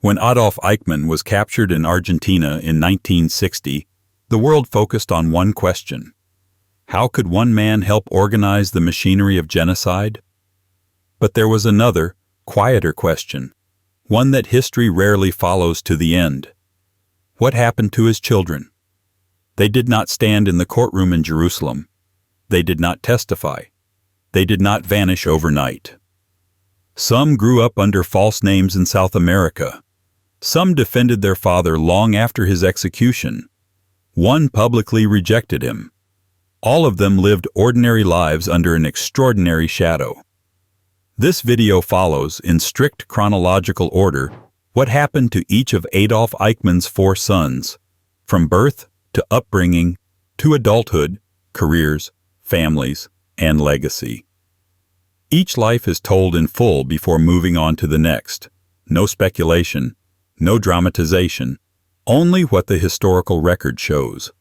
When Adolf Eichmann was captured in Argentina in 1960, the world focused on one question. How could one man help organize the machinery of genocide? But there was another, quieter question, one that history rarely follows to the end. What happened to his children? They did not stand in the courtroom in Jerusalem. They did not testify. They did not vanish overnight. Some grew up under false names in South America. Some defended their father long after his execution. One publicly rejected him. All of them lived ordinary lives under an extraordinary shadow. This video follows, in strict chronological order, what happened to each of Adolf Eichmann's 4 sons, from birth to upbringing to adulthood, careers, families, and legacy. Each life is told in full before moving on to the next. No speculation, no dramatization, only what the historical record shows.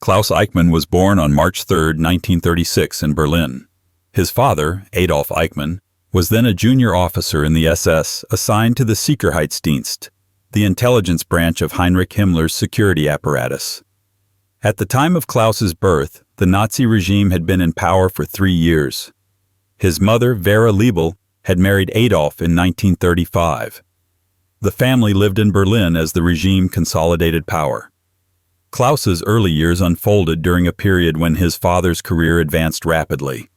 Klaus Eichmann was born on March 3, 1936 in Berlin. His father, Adolf Eichmann, was then a junior officer in the SS assigned to the Sicherheitsdienst, the intelligence branch of Heinrich Himmler's security apparatus. At the time of Klaus's birth, the Nazi regime had been in power for 3 years. His mother, Vera Liebel, had married Adolf in 1935. The family lived in Berlin as the regime consolidated power. Klaus's early years unfolded during a period when his father's career advanced rapidly.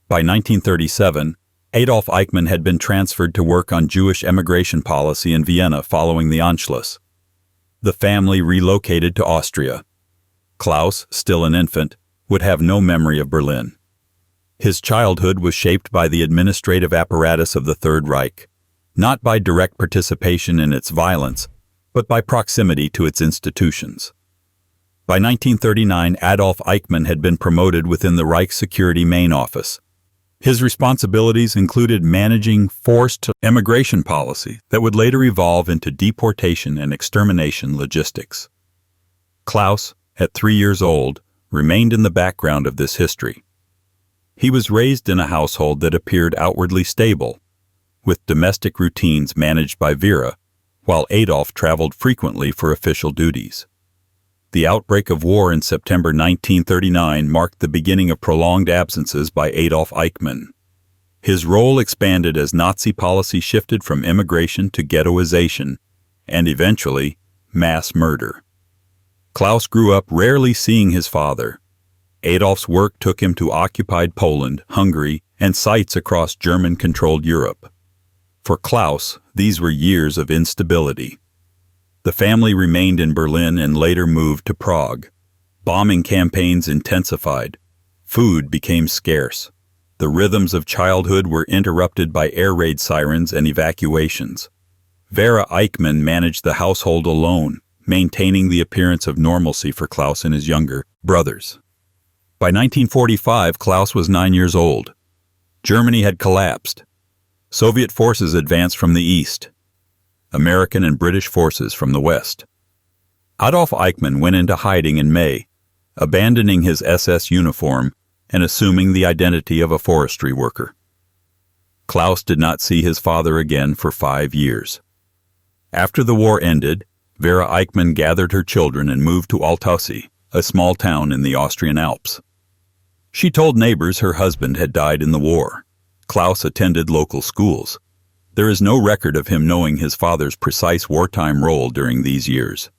By 1937, Adolf Eichmann had been transferred to work on Jewish emigration policy in Vienna following the Anschluss. The family relocated to Austria. Klaus, still an infant, would have no memory of Berlin. His childhood was shaped by the administrative apparatus of the Third Reich, not by direct participation in its violence, but by proximity to its institutions. By 1939, Adolf Eichmann had been promoted within the Reich Security Main Office. His responsibilities included managing forced emigration policy that would later evolve into deportation and extermination logistics. Klaus, at 3 years old, remained in the background of this history. He was raised in a household that appeared outwardly stable, with domestic routines managed by Vera, while Adolf traveled frequently for official duties. The outbreak of war in September 1939 marked the beginning of prolonged absences by Adolf Eichmann. His role expanded as Nazi policy shifted from immigration to ghettoization, and eventually, mass murder. Klaus grew up rarely seeing his father. Adolf's work took him to occupied Poland, Hungary, and sites across German-controlled Europe. For Klaus, these were years of instability. The family remained in Berlin and later moved to Prague. Bombing campaigns intensified. Food became scarce. The rhythms of childhood were interrupted by air raid sirens and evacuations. Vera Eichmann managed the household alone, maintaining the appearance of normalcy for Klaus and his younger brothers. By 1945, Klaus was 9 years old. Germany had collapsed. Soviet forces advanced from the east. American and British forces from the west. Adolf Eichmann went into hiding in May, abandoning his SS uniform and assuming the identity of a forestry worker. Klaus did not see his father again for 5 years. After the war ended, Vera Eichmann gathered her children and moved to Altaussee, a small town in the Austrian Alps. She told neighbors her husband had died in the war. Klaus attended local schools. There is no record of him knowing his father's precise wartime role during these years.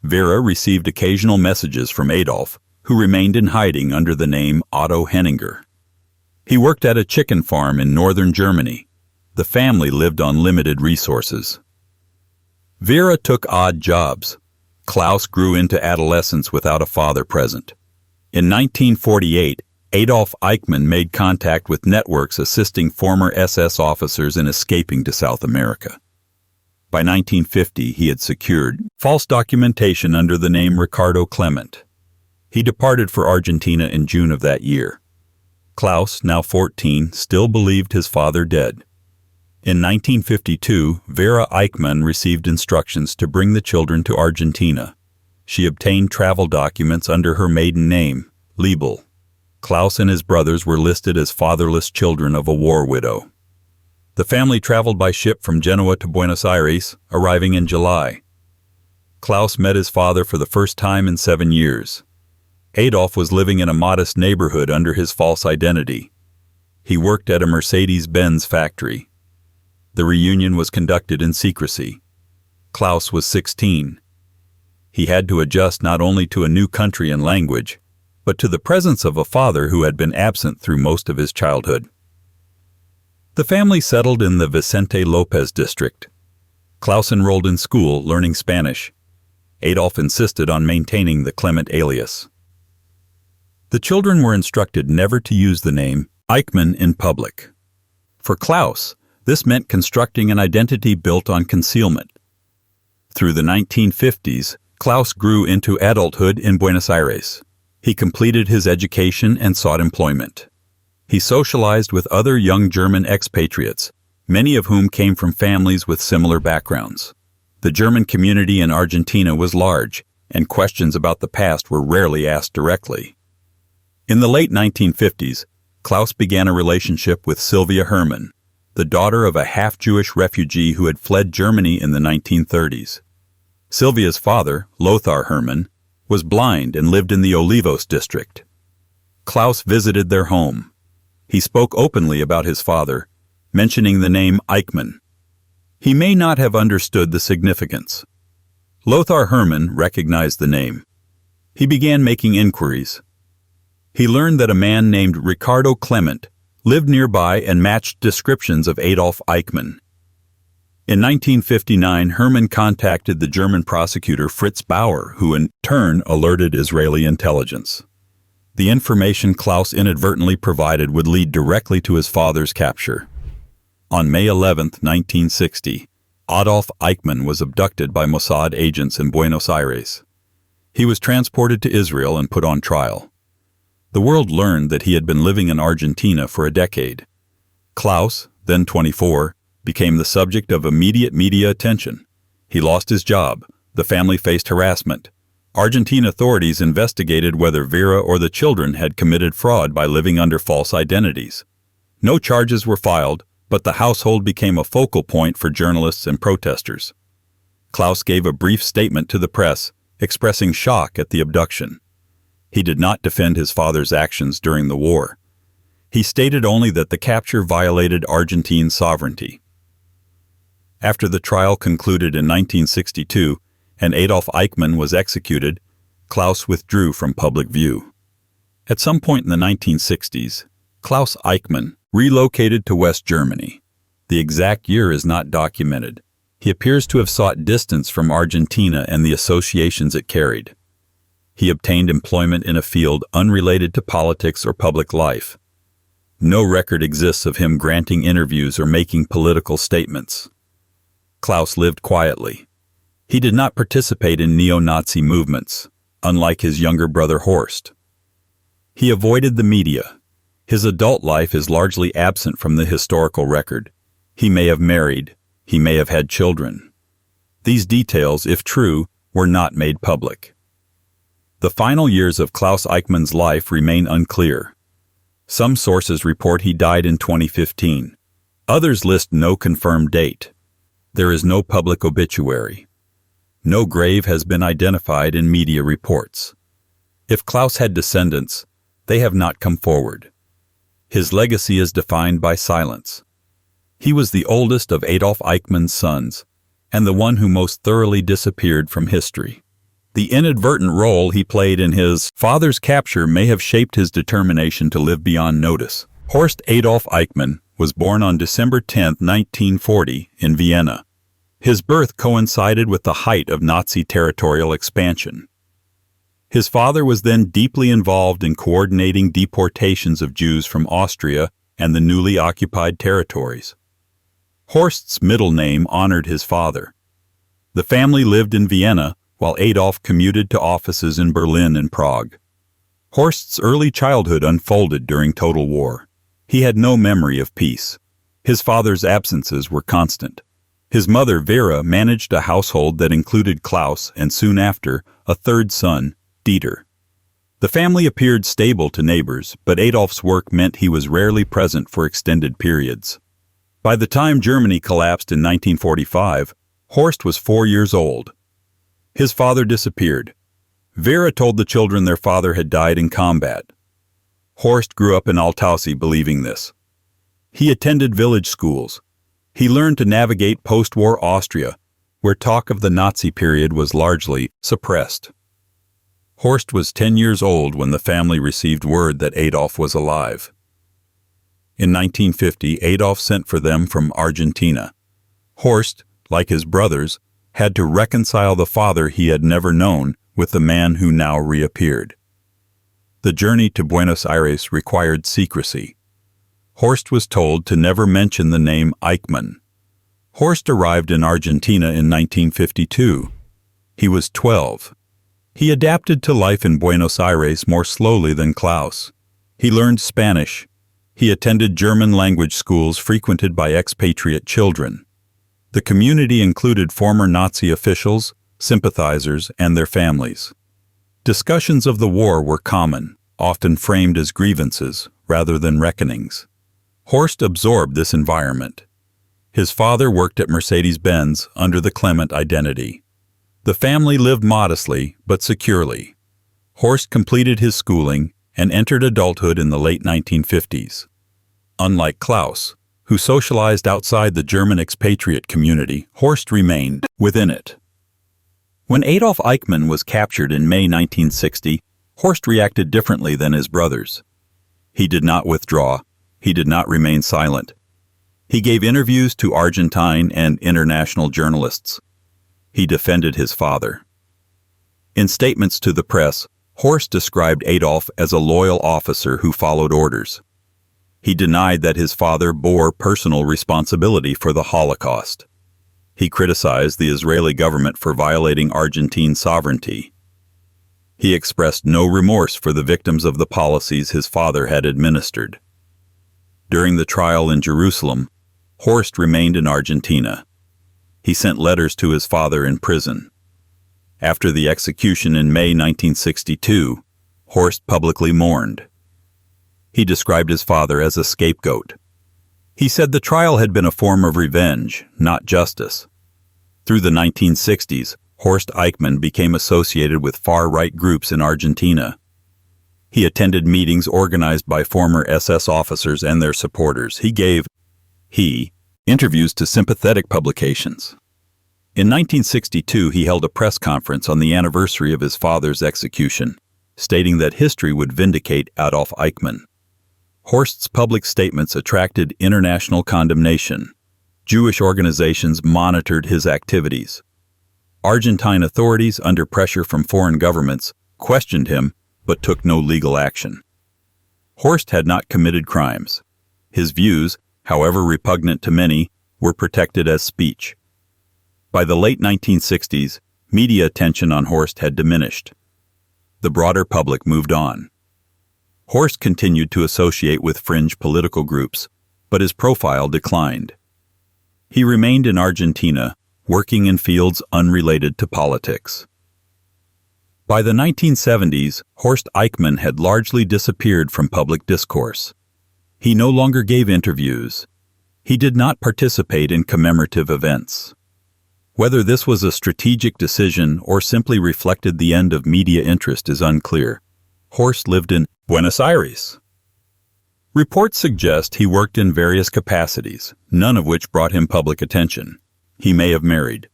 Vera received occasional messages from Adolf, who remained in hiding under the name Otto Henninger. He worked at a chicken farm in northern Germany. The family lived on limited resources. Vera took odd jobs. Klaus grew into adolescence without a father present. In 1948, Adolf Eichmann made contact with networks assisting former SS officers in escaping to South America. By 1950, he had secured false documentation under the name Ricardo Clement. He departed for Argentina in June of that year. Klaus, now 14, still believed his father dead. In 1952, Vera Eichmann received instructions to bring the children to Argentina. She obtained travel documents under her maiden name, Liebel. Klaus and his brothers were listed as fatherless children of a war widow. The family traveled by ship from Genoa to Buenos Aires, arriving in July. Klaus met his father for the first time in 7 years. Adolf was living in a modest neighborhood under his false identity. He worked at a Mercedes-Benz factory. The reunion was conducted in secrecy. Klaus was 16. He had to adjust not only to a new country and language, but to the presence of a father who had been absent through most of his childhood. The family settled in the Vicente Lopez district. Klaus enrolled in school, learning Spanish. Adolf insisted on maintaining the Clement alias. The children were instructed never to use the name Eichmann in public. For Klaus, this meant constructing an identity built on concealment. Through the 1950s, Klaus grew into adulthood in Buenos Aires. He completed his education and sought employment. He socialized with other young German expatriates, many of whom came from families with similar backgrounds. The German community in Argentina was large, and questions about the past were rarely asked directly. In the late 1950s, Klaus began a relationship with Sylvia Hermann, the daughter of a half-Jewish refugee who had fled Germany in the 1930s. Sylvia's father, Lothar Hermann, was blind and lived in the Olivos district. Klaus visited their home. He spoke openly about his father, mentioning the name Eichmann. He may not have understood the significance. Lothar Hermann recognized the name. He began making inquiries. He learned that a man named Ricardo Clement lived nearby and matched descriptions of Adolf Eichmann. In 1959, Hermann contacted the German prosecutor Fritz Bauer, who in turn alerted Israeli intelligence. The information Klaus inadvertently provided would lead directly to his father's capture. On May 11, 1960, Adolf Eichmann was abducted by Mossad agents in Buenos Aires. He was transported to Israel and put on trial. The world learned that he had been living in Argentina for a decade. Klaus, then 24, became the subject of immediate media attention. He lost his job. The family faced harassment. Argentine authorities investigated whether Vera or the children had committed fraud by living under false identities. No charges were filed, but the household became a focal point for journalists and protesters. Klaus gave a brief statement to the press, expressing shock at the abduction. He did not defend his father's actions during the war. He stated only that the capture violated Argentine sovereignty. After the trial concluded in 1962 and Adolf Eichmann was executed, Klaus withdrew from public view. At some point in the 1960s, Klaus Eichmann relocated to West Germany. The exact year is not documented. He appears to have sought distance from Argentina and the associations it carried. He obtained employment in a field unrelated to politics or public life. No record exists of him granting interviews or making political statements. Klaus lived quietly. He did not participate in neo-Nazi movements, unlike his younger brother Horst. He avoided the media. His adult life is largely absent from the historical record. He may have married. He may have had children. These details, if true, were not made public. The final years of Klaus Eichmann's life remain unclear. Some sources report he died in 2015. Others list no confirmed date. There is no public obituary. No grave has been identified in media reports. If Klaus had descendants, they have not come forward. His legacy is defined by silence. He was the oldest of Adolf Eichmann's sons, and the one who most thoroughly disappeared from history. The inadvertent role he played in his father's capture may have shaped his determination to live beyond notice. Horst Adolf Eichmann was born on December 10, 1940, in Vienna. His birth coincided with the height of Nazi territorial expansion. His father was then deeply involved in coordinating deportations of Jews from Austria and the newly occupied territories. Horst's middle name honored his father. The family lived in Vienna, while Adolf commuted to offices in Berlin and Prague. Horst's early childhood unfolded during total war. He had no memory of peace. His father's absences were constant. His mother, Vera, managed a household that included Klaus and soon after, a third son, Dieter. The family appeared stable to neighbors, but Adolf's work meant he was rarely present for extended periods. By the time Germany collapsed in 1945, Horst was 4 years old. His father disappeared. Vera told the children their father had died in combat. Horst grew up in Altaussee believing this. He attended village schools. He learned to navigate post-war Austria, where talk of the Nazi period was largely suppressed. Horst was 10 years old when the family received word that Adolf was alive. In 1950, Adolf sent for them from Argentina. Horst, like his brothers, had to reconcile the father he had never known with the man who now reappeared. The journey to Buenos Aires required secrecy. Horst was told to never mention the name Eichmann. Horst arrived in Argentina in 1952. He was 12. He adapted to life in Buenos Aires more slowly than Klaus. He learned Spanish. He attended German language schools frequented by expatriate children. The community included former Nazi officials, sympathizers, and their families. Discussions of the war were common, often framed as grievances rather than reckonings. Horst absorbed this environment. His father worked at Mercedes-Benz under the Clement identity. The family lived modestly but securely. Horst completed his schooling and entered adulthood in the late 1950s. Unlike Klaus, who socialized outside the German expatriate community, Horst remained within it. When Adolf Eichmann was captured in May 1960, Horst reacted differently than his brothers. He did not withdraw. He did not remain silent. He gave interviews to Argentine and international journalists. He defended his father. In statements to the press, Horst described Adolf as a loyal officer who followed orders. He denied that his father bore personal responsibility for the Holocaust. He criticized the Israeli government for violating Argentine sovereignty. He expressed no remorse for the victims of the policies his father had administered. During the trial in Jerusalem, Horst remained in Argentina. He sent letters to his father in prison. After the execution in May 1962, Horst publicly mourned. He described his father as a scapegoat. He said the trial had been a form of revenge, not justice. Through the 1960s, Horst Eichmann became associated with far-right groups in Argentina. He attended meetings organized by former SS officers and their supporters. He gave interviews to sympathetic publications. In 1962, he held a press conference on the anniversary of his father's execution, stating that history would vindicate Adolf Eichmann. Horst's public statements attracted international condemnation. Jewish organizations monitored his activities. Argentine authorities, under pressure from foreign governments, questioned him but took no legal action. Horst had not committed crimes. His views, however repugnant to many, were protected as speech. By the late 1960s, media attention on Horst had diminished. The broader public moved on. Horst continued to associate with fringe political groups, but his profile declined. He remained in Argentina, working in fields unrelated to politics. By the 1970s, Horst Eichmann had largely disappeared from public discourse. He no longer gave interviews. He did not participate in commemorative events. Whether this was a strategic decision or simply reflected the end of media interest is unclear. Horst lived in Buenos Aires. Reports suggest he worked in various capacities, none of which brought him public attention. He may have married.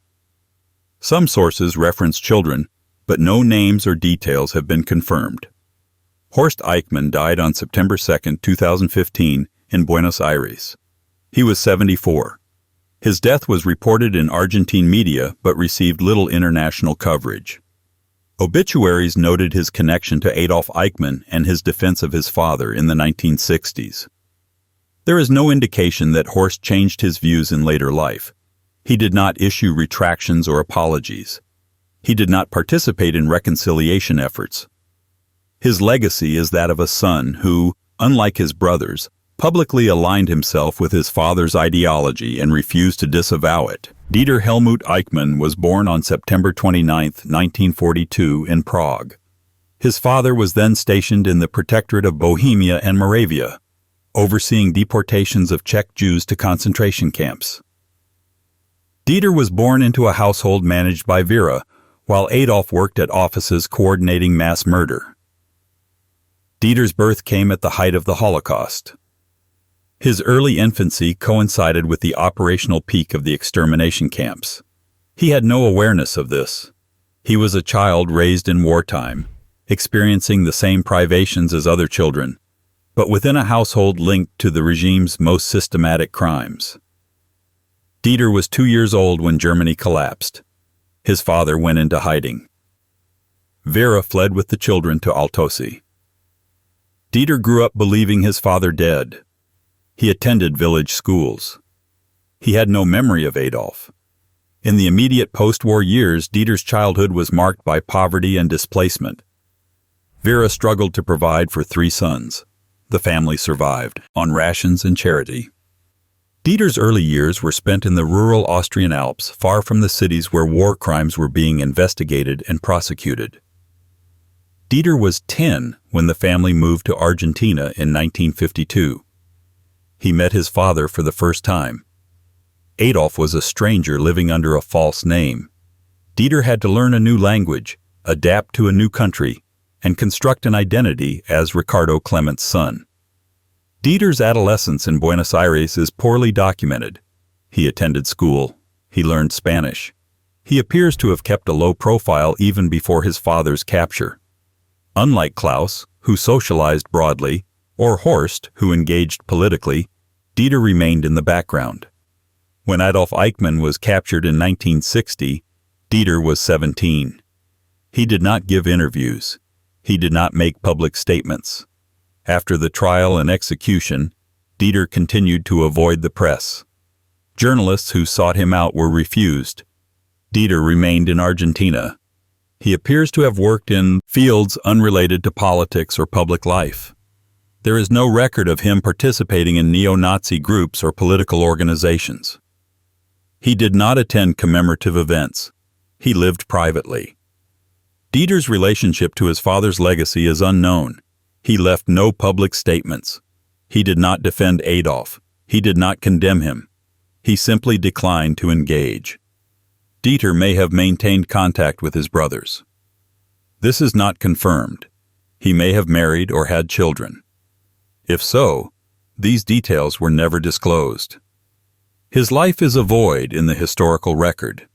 Some sources reference children, but no names or details have been confirmed. Horst Eichmann died on September 2, 2015, in Buenos Aires. He was 74. His death was reported in Argentine media but received little international coverage. Obituaries noted his connection to Adolf Eichmann and his defense of his father in the 1960s. There is no indication that Horst changed his views in later life. He did not issue retractions or apologies. He did not participate in reconciliation efforts. His legacy is that of a son who, unlike his brothers, publicly aligned himself with his father's ideology and refused to disavow it. Dieter Helmut Eichmann was born on September 29, 1942, in Prague. His father was then stationed in the Protectorate of Bohemia and Moravia. overseeing deportations of Czech Jews to concentration camps. Dieter was born into a household managed by Vera, while Adolf worked at offices coordinating mass murder. Dieter's birth came at the height of the Holocaust. His early infancy coincided with the operational peak of the extermination camps. He had no awareness of this. He was a child raised in wartime, experiencing the same privations as other children, but within a household linked to the regime's most systematic crimes. Dieter was 2 years old when Germany collapsed. His father went into hiding. Vera fled with the children to Altosi. Dieter grew up believing his father dead. He attended village schools. He had no memory of Adolf. In the immediate post-war years, Dieter's childhood was marked by poverty and displacement. Vera struggled to provide for 3 sons. The family survived on rations and charity. Dieter's early years were spent in the rural Austrian Alps, far from the cities where war crimes were being investigated and prosecuted. Dieter was 10 when the family moved to Argentina in 1952. He met his father for the first time. Adolf was a stranger living under a false name. Dieter had to learn a new language, adapt to a new country, and construct an identity as Ricardo Clement's son. Dieter's adolescence in Buenos Aires is poorly documented. He attended school. He learned Spanish. He appears to have kept a low profile even before his father's capture. Unlike Klaus, who socialized broadly, or Horst, who engaged politically, Dieter remained in the background. When Adolf Eichmann was captured in 1960, Dieter was 17. He did not give interviews. He did not make public statements. After the trial and execution, Dieter continued to avoid the press. Journalists who sought him out were refused. Dieter remained in Argentina. He appears to have worked in fields unrelated to politics or public life. There is no record of him participating in neo-Nazi groups or political organizations. He did not attend commemorative events. He lived privately. Dieter's relationship to his father's legacy is unknown. He left no public statements. He did not defend Adolf. He did not condemn him. He simply declined to engage. Dieter may have maintained contact with his brothers. This is not confirmed. He may have married or had children. If so, these details were never disclosed. His life is a void in the historical record.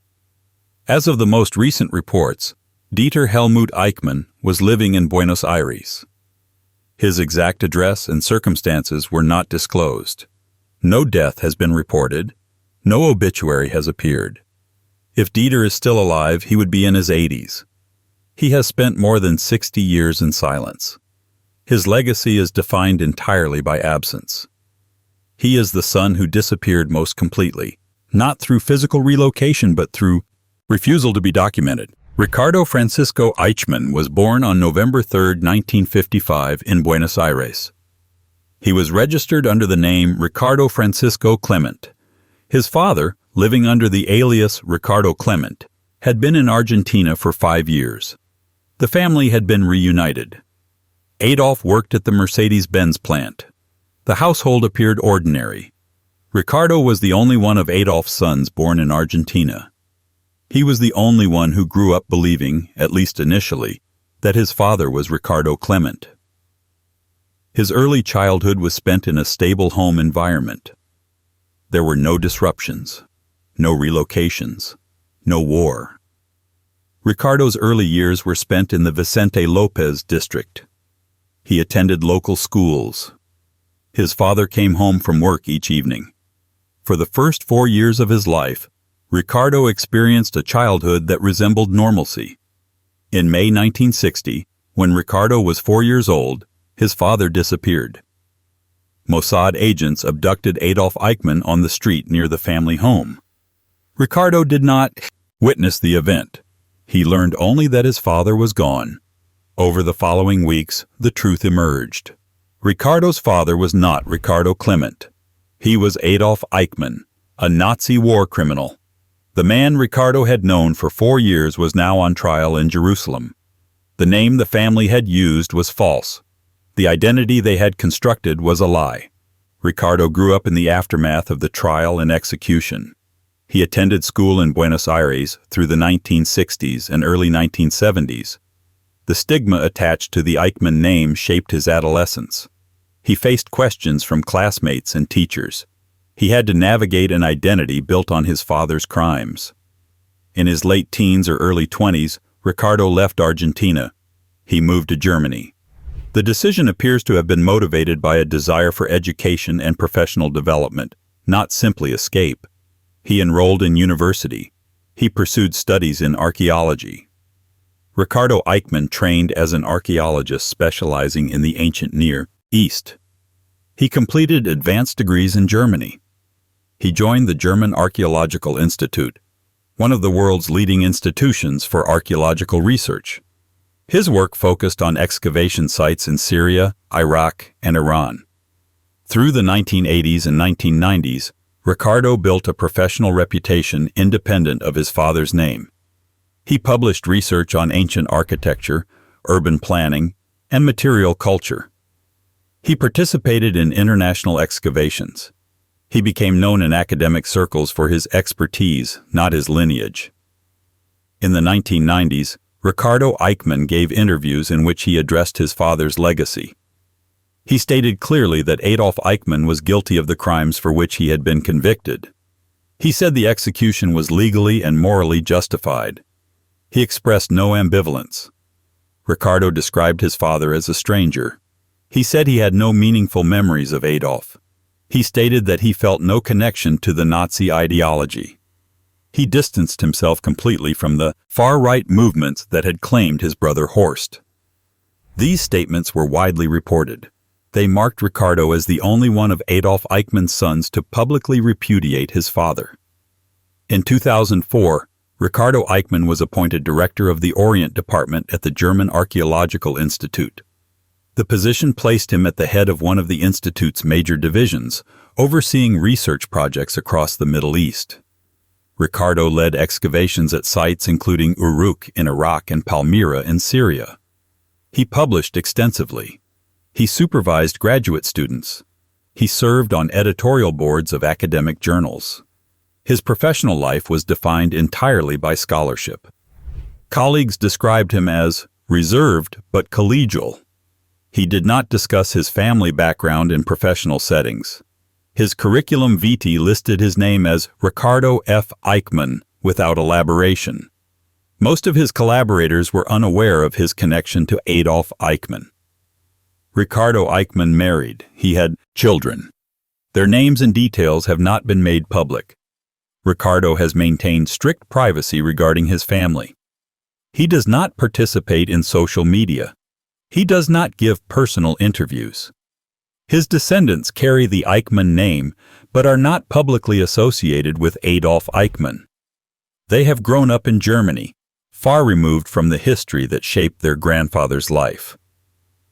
As of the most recent reports, Dieter Helmut Eichmann was living in Buenos Aires. His exact address and circumstances were not disclosed. No death has been reported. No obituary has appeared. If Dieter is still alive, he would be in his 80s. He has spent more than 60 years in silence. His legacy is defined entirely by absence. He is the son who disappeared most completely, not through physical relocation but through refusal to be documented. Ricardo Francisco Eichmann was born on November 3, 1955 in Buenos Aires. He was registered under the name Ricardo Francisco Clement. His father, living under the alias Ricardo Clement, had been in Argentina for 5 years. The family had been reunited. Adolf worked at the Mercedes-Benz plant. The household appeared ordinary. Ricardo was the only one of Adolf's sons born in Argentina. He was the only one who grew up believing, at least initially, that his father was Ricardo Clement. His early childhood was spent in a stable home environment. There were no disruptions, no relocations, no war. Ricardo's early years were spent in the Vicente Lopez district. He attended local schools. His father came home from work each evening. For the first 4 years of his life, Ricardo experienced a childhood that resembled normalcy. In May 1960, when Ricardo was 4 years old, his father disappeared. Mossad agents abducted Adolf Eichmann on the street near the family home. Ricardo did not witness the event. He learned only that his father was gone. Over the following weeks, the truth emerged. Ricardo's father was not Ricardo Clement. He was Adolf Eichmann, a Nazi war criminal. The man Ricardo had known for 4 years was now on trial in Jerusalem. The name the family had used was false. The identity they had constructed was a lie. Ricardo grew up in the aftermath of the trial and execution. He attended school in Buenos Aires through the 1960s and early 1970s. The stigma attached to the Eichmann name shaped his adolescence. He faced questions from classmates and teachers. He had to navigate an identity built on his father's crimes. In his late teens or early 20s, Ricardo left Argentina. He moved to Germany. The decision appears to have been motivated by a desire for education and professional development, not simply escape. He enrolled in university. He pursued studies in archaeology. Ricardo Eichmann trained as an archaeologist specializing in the ancient Near East. He completed advanced degrees in Germany. He joined the German Archaeological Institute, one of the world's leading institutions for archaeological research. His work focused on excavation sites in Syria, Iraq, and Iran. Through the 1980s and 1990s, Ricardo built a professional reputation independent of his father's name. He published research on ancient architecture, urban planning, and material culture. He participated in international excavations. He became known in academic circles for his expertise, not his lineage. In the 1990s, Ricardo Eichmann gave interviews in which he addressed his father's legacy. He stated clearly that Adolf Eichmann was guilty of the crimes for which he had been convicted. He said the execution was legally and morally justified. He expressed no ambivalence. Ricardo described his father as a stranger. He said he had no meaningful memories of Adolf. He stated that he felt no connection to the Nazi ideology. He distanced himself completely from the far-right movements that had claimed his brother Horst. These statements were widely reported. They marked Ricardo as the only one of Adolf Eichmann's sons to publicly repudiate his father. In 2004, Ricardo Eichmann was appointed director of the Orient Department at the German Archaeological Institute. The position placed him at the head of one of the institute's major divisions, overseeing research projects across the Middle East. Ricardo led excavations at sites including Uruk in Iraq and Palmyra in Syria. He published extensively. He supervised graduate students. He served on editorial boards of academic journals. His professional life was defined entirely by scholarship. Colleagues described him as reserved but collegial. He did not discuss his family background in professional settings. His curriculum vitae listed his name as Ricardo F. Eichmann without elaboration. Most of his collaborators were unaware of his connection to Adolf Eichmann. Ricardo Eichmann married. He had children. Their names and details have not been made public. Ricardo has maintained strict privacy regarding his family. He does not participate in social media. He does not give personal interviews. His descendants carry the Eichmann name, but are not publicly associated with Adolf Eichmann. They have grown up in Germany, far removed from the history that shaped their grandfather's life.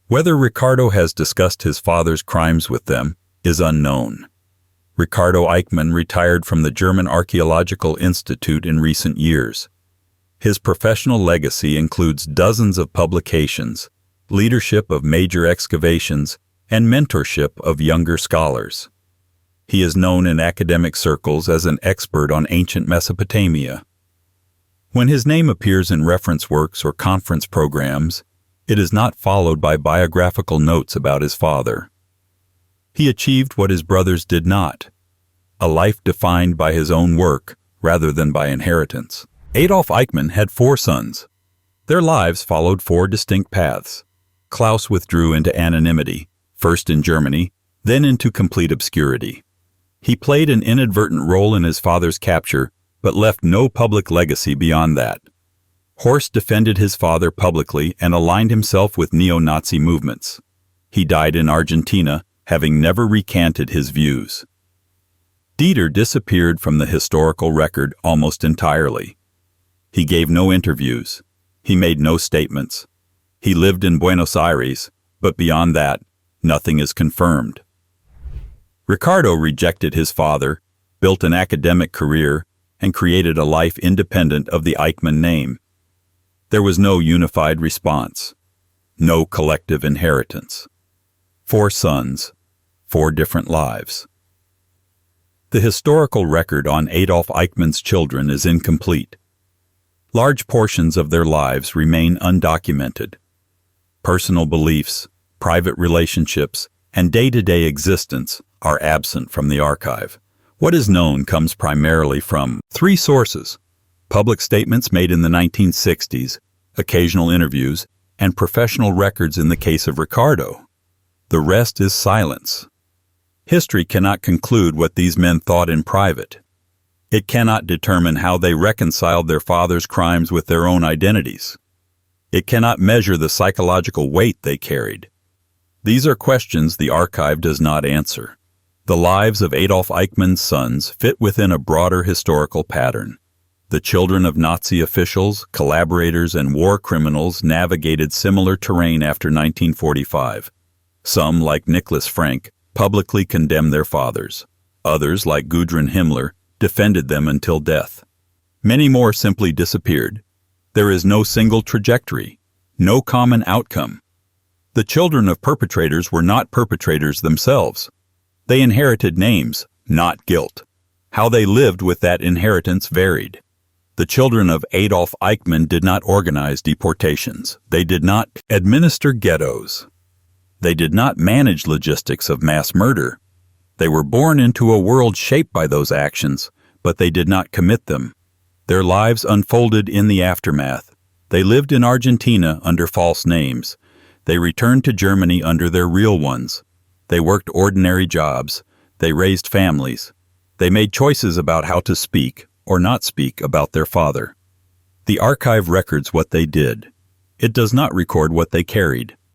Whether Ricardo has discussed his father's crimes with them is unknown. Ricardo Eichmann retired from the German Archaeological Institute in recent years. His professional legacy includes dozens of publications, leadership of major excavations, and mentorship of younger scholars. He is known in academic circles as an expert on ancient Mesopotamia. When his name appears in reference works or conference programs, it is not followed by biographical notes about his father. He achieved what his brothers did not, a life defined by his own work rather than by inheritance. Adolf Eichmann had 4 sons. Their lives followed 4 distinct paths. Klaus withdrew into anonymity, first in Germany, then into complete obscurity. He played an inadvertent role in his father's capture, but left no public legacy beyond that. Horst defended his father publicly and aligned himself with neo-Nazi movements. He died in Argentina, having never recanted his views. Dieter disappeared from the historical record almost entirely. He gave no interviews. He made no statements. He lived in Buenos Aires, but beyond that, nothing is confirmed. Ricardo rejected his father, built an academic career, and created a life independent of the Eichmann name. There was no unified response, no collective inheritance. 4 sons, 4 different lives. The historical record on Adolf Eichmann's children is incomplete. Large portions of their lives remain undocumented. Personal beliefs, private relationships, and day-to-day existence are absent from the archive. What is known comes primarily from 3 sources: public statements made in the 1960s, occasional interviews, and professional records in the case of Ricardo. The rest is silence. History cannot conclude what these men thought in private. It cannot determine how they reconciled their father's crimes with their own identities. It cannot measure the psychological weight they carried. These are questions the archive does not answer. The lives of Adolf Eichmann's sons fit within a broader historical pattern. The children of Nazi officials, collaborators, and war criminals navigated similar terrain after 1945. Some, like Nicholas Frank, publicly condemned their fathers. Others, like Gudrun Himmler, defended them until death. Many more simply disappeared. There is no single trajectory, no common outcome. The children of perpetrators were not perpetrators themselves. They inherited names, not guilt. How they lived with that inheritance varied. The children of Adolf Eichmann did not organize deportations. They did not administer ghettos. They did not manage logistics of mass murder. They were born into a world shaped by those actions, but they did not commit them. Their lives unfolded in the aftermath. They lived in Argentina under false names. They returned to Germany under their real ones. They worked ordinary jobs. They raised families. They made choices about how to speak or not speak about their father. The archive records what they did. It does not record what they carried.